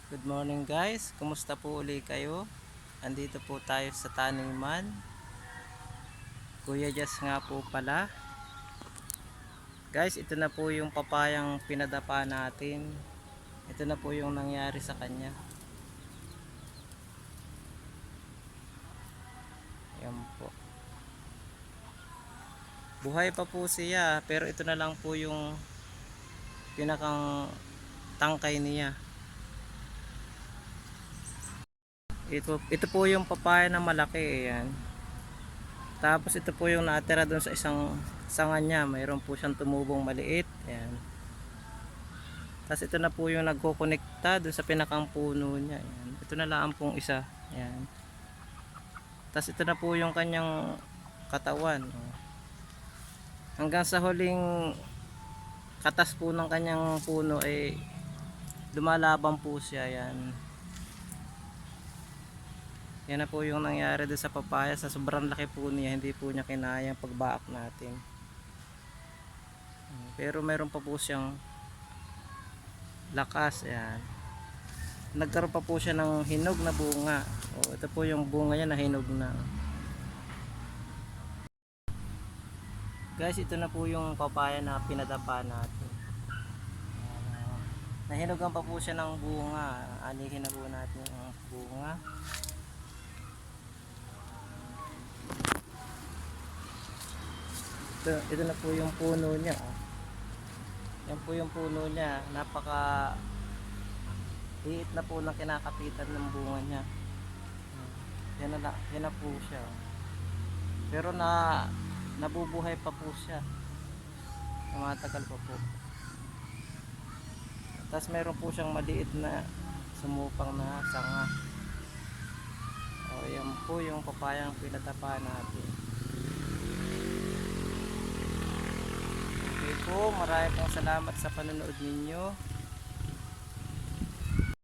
Good morning guys, kumusta po uli kayo? Andito po tayo sa taniman. Kuya Jess nga po pala. Guys, ito na po yung papayang pinadapa natin. Ito na po yung nangyari sa kanya. Ayan po. Buhay pa po siya, pero ito na lang po yung pinakang tangkay niya. Ito po yung papaya na malaki, ayan. Tapos ito po yung natira doon sa isang sanga niya. Mayroon po siyang tumubong maliit. Ayan. Tapos ito na po yung nagkokonekta doon sa pinakang puno niya. Ayan. Ito na lang pong isa. Ayan. Tapos ito na po yung kanyang katawan. Hanggang sa huling katas po ng kanyang puno ay lumalabang po siya. Ayan. Yan na po yung nangyari doon sa papaya. Sa sobrang laki po niya, hindi po niya kinaya yung pagbaak natin. Pero meron pa po siyang lakas. Ayan. Nagkaroon pa po siya ng hinog na bunga. Ito po yung bunga niya na hinog na. Guys, ito na po yung papaya na pinadapa natin. Nahinugan pa po siya ng bunga. Anihin na po natin ang bunga. Ito na po yung puno niya. Yan po yung puno niya. Napaka liit na po ng kinakapitan ng bunga niya. Yan na po siya. Pero nabubuhay pa po siya. Tumatagal pa po. Tapos meron po siyang maliit na sumupang na sanga. Yan po yung papayang pinatapa natin. Okay po, maraming pong salamat sa panonood ninyo.